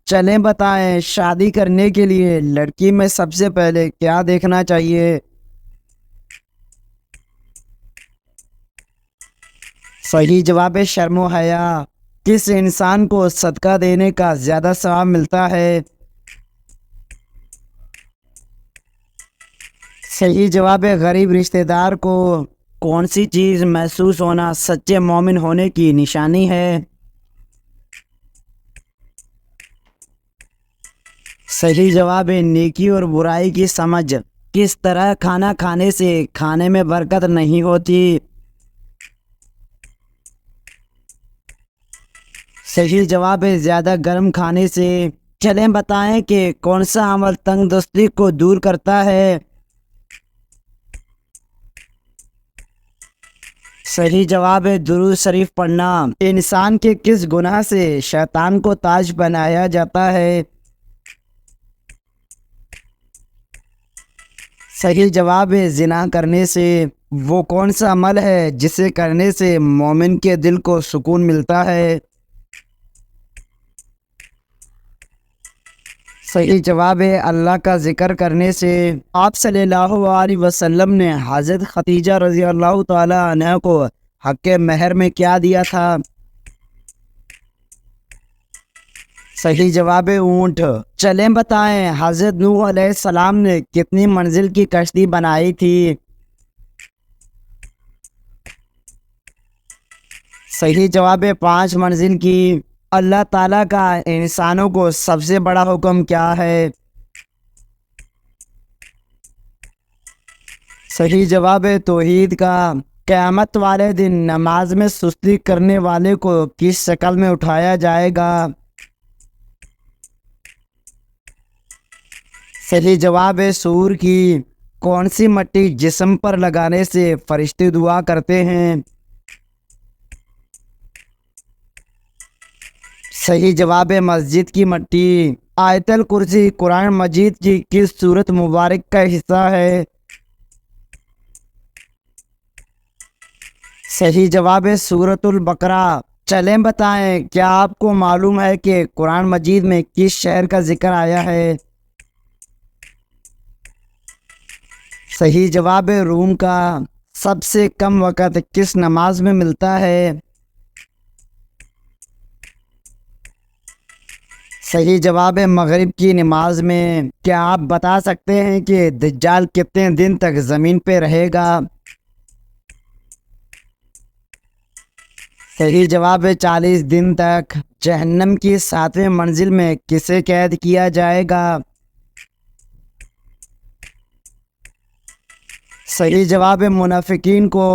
چلیں بتائیں شادی کرنے کے لیے لڑکی میں سب سے پہلے کیا دیکھنا چاہیے؟ صحیح جواب ہے شرم و حیا۔ کس انسان کو صدقہ دینے کا زیادہ ثواب ملتا ہے؟ صحیح جواب ہے غریب رشتہ دار کو۔ کون سی چیز محسوس ہونا سچے مومن ہونے کی نشانی ہے؟ صحیح جواب ہے نیکی اور برائی کی سمجھ۔ کس طرح کھانا کھانے سے کھانے میں برکت نہیں ہوتی؟ صحیح جواب ہے زیادہ گرم کھانے سے۔ چلیں بتائیں کہ کون سا عمل تنگ دستی کو دور کرتا ہے؟ صحیح جواب ہے درود شریف پڑھنا۔ انسان کے کس گناہ سے شیطان کو تاج بنایا جاتا ہے؟ صحیح جواب ہے زنا کرنے سے۔ وہ کون سا عمل ہے جسے کرنے سے مومن کے دل کو سکون ملتا ہے؟ صحیح جواب ہے اللہ کا ذکر کرنے سے۔ آپ صلی اللہ علیہ وسلم نے حضرت خدیجہ رضی اللہ تعالی عنہ کو حق مہر میں کیا دیا تھا؟ صحیح جواب ہے اونٹ۔ چلیں بتائیں حضرت نوح علیہ السلام نے کتنی منزل کی کشتی بنائی تھی؟ صحیح جواب ہے 5 منزل کی۔ اللہ تعالیٰ کا انسانوں کو سب سے بڑا حکم کیا ہے؟ صحیح جواب ہے توحید کا۔ قیامت والے دن نماز میں سستی کرنے والے کو کس شکل میں اٹھایا جائے گا؟ صحیح جواب ہے سور کی۔ کون سی مٹی جسم پر لگانے سے فرشتے دعا کرتے ہیں؟ صحیح جواب ہے مسجد کی مٹی۔ آیت الکرسی قرآن مجید کی کس سورت مبارک کا حصہ ہے؟ صحیح جواب ہے سورۃ البقرہ۔ چلیں بتائیں کیا آپ کو معلوم ہے کہ قرآن مجید میں کس شہر کا ذکر آیا ہے؟ صحیح جواب ہے روم کا۔ سب سے کم وقت کس نماز میں ملتا ہے؟ صحیح جواب ہے مغرب کی نماز میں۔ کیا آپ بتا سکتے ہیں کہ دجال کتنے دن تک زمین پہ رہے گا؟ صحیح جواب ہے 40 دن تک۔ جہنم کی 7ویں منزل میں کسے قید کیا جائے گا؟ صحیح جواب ہے منافقین کو۔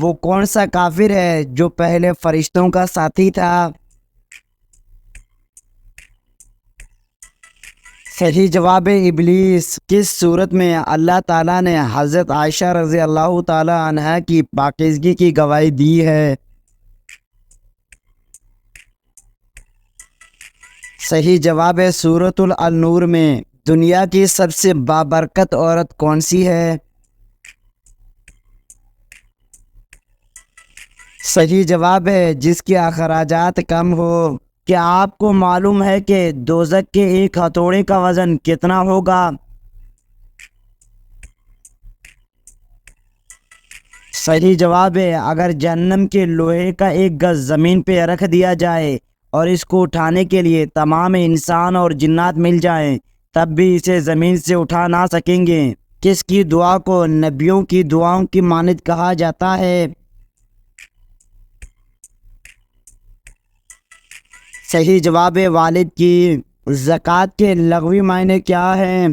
وہ کون سا کافر ہے جو پہلے فرشتوں کا ساتھی تھا؟ صحیح جواب ہے ابلیس۔ کس صورت میں اللہ تعالیٰ نے حضرت عائشہ رضی اللہ تعالی عنہ کی پاکیزگی کی گواہی دی ہے؟ صحیح جواب ہے سورۃ النور میں۔ دنیا کی سب سے بابرکت عورت کون سی ہے؟ صحیح جواب ہے جس کے اخراجات کم ہو۔ کیا آپ کو معلوم ہے کہ دوزخ کے ایک ہتھوڑے کا وزن کتنا ہوگا؟ صحیح جواب ہے اگر جہنم کے لوہے کا ایک گز زمین پہ رکھ دیا جائے اور اس کو اٹھانے کے لیے تمام انسان اور جنات مل جائیں تب بھی اسے زمین سے اٹھا نہ سکیں گے۔ کس کی دعا کو نبیوں کی دعاؤں کی مانند کہا جاتا ہے؟ صحیح جواب ہے والد کی۔ زکوٰۃ کے لغوی معنی کیا ہیں؟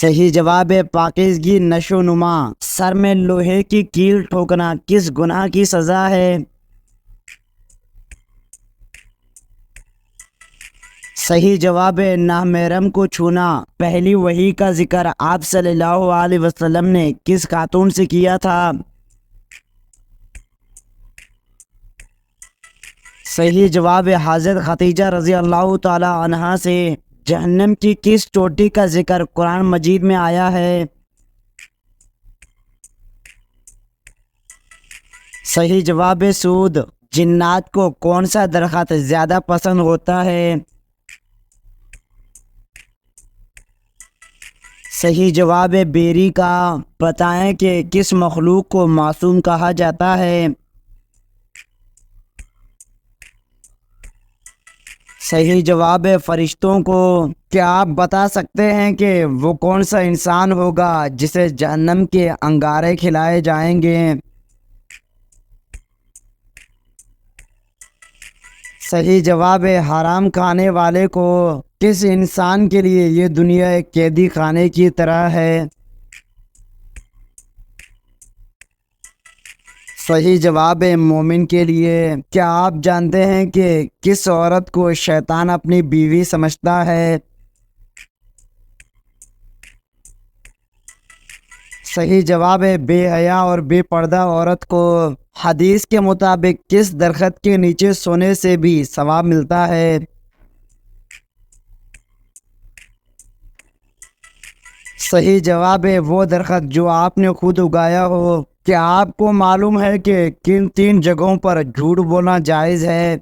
صحیح جواب ہے پاکیزگی نشو نما۔ سر میں لوہے کی کیل ٹھوکنا کس گناہ کی سزا ہے؟ صحیح جواب ہے نامحرم کو چھونا۔ پہلی وحی کا ذکر آپ صلی اللہ علیہ وسلم نے کس خاتون سے کیا تھا؟ صحیح جواب ہے حضرت خدیجہ رضی اللہ تعالی عنہا سے۔ جہنم کی کس چوٹی کا ذکر قرآن مجید میں آیا ہے؟ صحیح جواب ہے سود۔ جنات کو کون سا درخت زیادہ پسند ہوتا ہے؟ صحیح جواب ہے بیری کا۔ بتائیں کہ کس مخلوق کو معصوم کہا جاتا ہے؟ صحیح جواب ہے فرشتوں کو۔ کیا آپ بتا سکتے ہیں کہ وہ کون سا انسان ہوگا جسے جہنم کے انگارے کھلائے جائیں گے؟ صحیح جواب ہے حرام کھانے والے کو۔ کس انسان کے لیے یہ دنیا ایک قیدی خانے کی طرح ہے؟ صحیح جواب ہے مومن کے لیے۔ کیا آپ جانتے ہیں کہ کس عورت کو شیطان اپنی بیوی سمجھتا ہے؟ صحیح جواب ہے بے حیا اور بے پردہ عورت کو۔ حدیث کے مطابق کس درخت کے نیچے سونے سے بھی ثواب ملتا ہے؟ صحیح جواب ہے وہ درخت جو آپ نے خود اگایا ہو۔ کیا آپ کو معلوم ہے کہ کن 3 جگہوں پر جھوٹ بولنا جائز ہے؟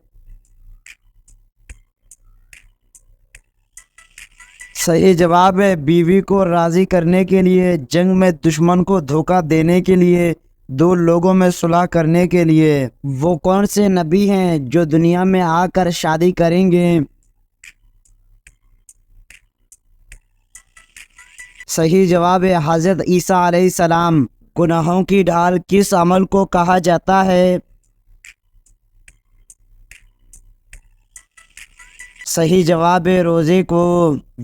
صحیح جواب ہے بیوی کو راضی کرنے کے لیے، جنگ میں دشمن کو دھوکہ دینے کے لیے، 2 لوگوں میں صلح کرنے کے لیے۔ وہ کون سے نبی ہیں جو دنیا میں آ کر شادی کریں گے؟ صحیح جواب ہے حضرت عیسیٰ علیہ السلام۔ گناہوں کی ڈھال کس عمل کو کہا جاتا ہے؟ صحیح جواب ہے روزے کو۔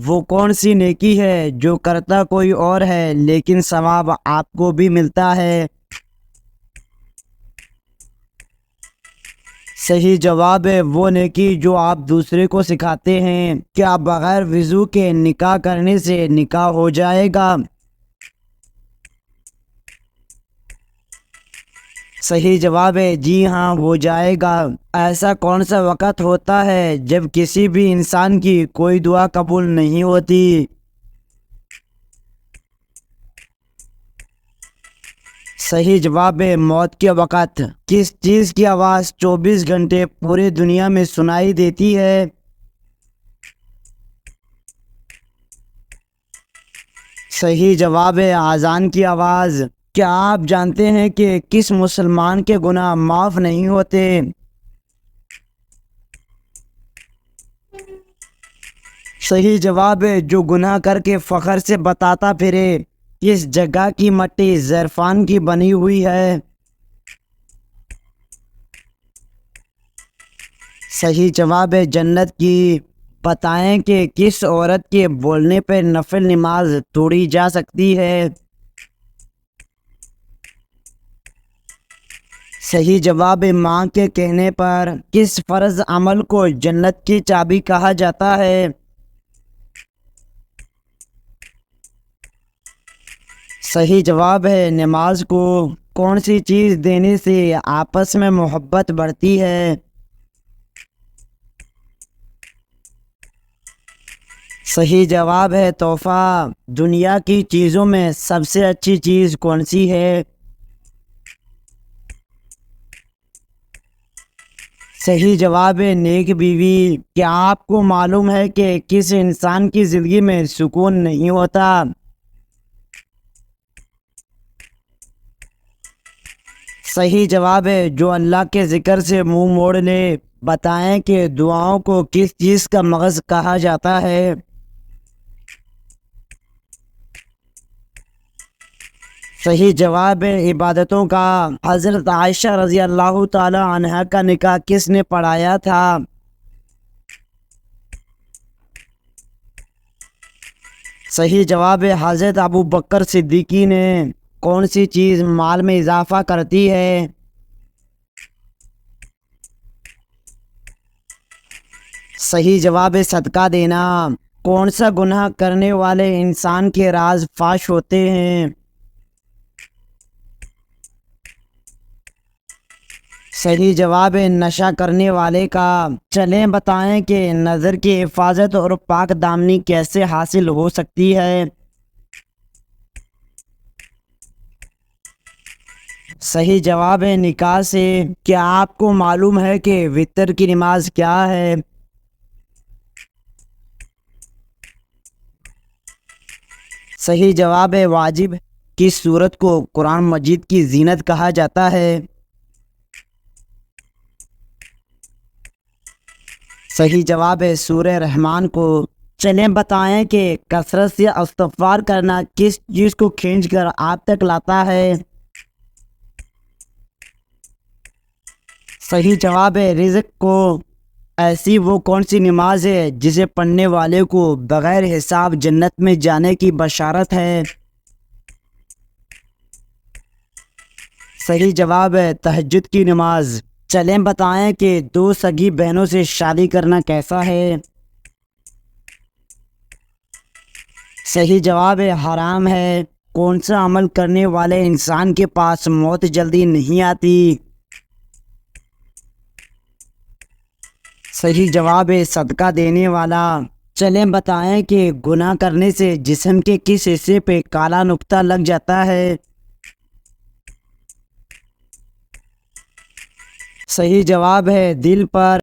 وہ کون سی نیکی ہے جو کرتا کوئی اور ہے لیکن ثواب آپ کو بھی ملتا ہے؟ صحیح جواب ہے وہ نیکی جو آپ دوسرے کو سکھاتے ہیں۔ کیا بغیر وضو کے نکاح کرنے سے نکاح ہو جائے گا؟ صحیح جواب ہے جی ہاں ہو جائے گا۔ ایسا کون سا وقت ہوتا ہے جب کسی بھی انسان کی کوئی دعا قبول نہیں ہوتی؟ صحیح جواب ہے موت کے وقت۔ کس چیز کی آواز 24 گھنٹے پورے دنیا میں سنائی دیتی ہے؟ صحیح جواب ہے اذان کی آواز۔ کیا آپ جانتے ہیں کہ کس مسلمان کے گناہ معاف نہیں ہوتے؟ صحیح جواب ہے جو گناہ کر کے فخر سے بتاتا پھرے۔ کس جگہ کی مٹی زعفران کی بنی ہوئی ہے؟ صحیح جواب ہے جنت کی۔ بتائیں کہ کس عورت کے بولنے پہ نفل نماز توڑی جا سکتی ہے؟ صحیح جواب ہے ماں کے کہنے پر۔ کس فرض عمل کو جنت کی چابی کہا جاتا ہے؟ صحیح جواب ہے نماز کو۔ کون سی چیز دینے سے آپس میں محبت بڑھتی ہے؟ صحیح جواب ہے تحفہ۔ دنیا کی چیزوں میں سب سے اچھی چیز کون سی ہے؟ صحیح جواب ہے نیک بیوی۔ کیا آپ کو معلوم ہے کہ کس انسان کی زندگی میں سکون نہیں ہوتا؟ صحیح جواب ہے جو اللہ کے ذکر سے منہ موڑ لے۔ بتائیں کہ دعاؤں کو کس چیز کا مغز کہا جاتا ہے؟ صحیح جواب ہے عبادتوں کا۔ حضرت عائشہ رضی اللہ تعالی عنہا کا نکاح کس نے پڑھایا تھا؟ صحیح جواب ہے حضرت ابو بکر صدیقی نے۔ کون سی چیز مال میں اضافہ کرتی ہے؟ صحیح جواب ہے صدقہ دینا۔ کون سا گناہ کرنے والے انسان کے راز فاش ہوتے ہیں؟ صحیح جواب ہے نشہ کرنے والے کا۔ چلیں بتائیں کہ نظر کی حفاظت اور پاک دامنی کیسے حاصل ہو سکتی ہے؟ صحیح جواب ہے نکاح سے۔ کیا آپ کو معلوم ہے کہ وتر کی نماز کیا ہے؟ صحیح جواب ہے واجب۔ کس سورت کو قرآن مجید کی زینت کہا جاتا ہے؟ صحیح جواب ہے سورہ رحمان کو۔ چلیں بتائیں کہ کثرت سے استغفار کرنا کس چیز کو کھینچ کر آپ تک لاتا ہے؟ صحیح جواب ہے رزق کو۔ ایسی وہ کون سی نماز ہے جسے پڑھنے والے کو بغیر حساب جنت میں جانے کی بشارت ہے؟ صحیح جواب ہے تہجد کی نماز۔ چلیں بتائیں کہ دو سگی بہنوں سے شادی کرنا کیسا ہے؟ صحیح جواب ہے حرام ہے۔ کون سا عمل کرنے والے انسان کے پاس موت جلدی نہیں آتی؟ صحیح جواب ہے صدقہ دینے والا۔ چلیں بتائیں کہ گناہ کرنے سے جسم کے کس حصے پہ کالا نقطہ لگ جاتا ہے؟ صحیح جواب ہے دل پر۔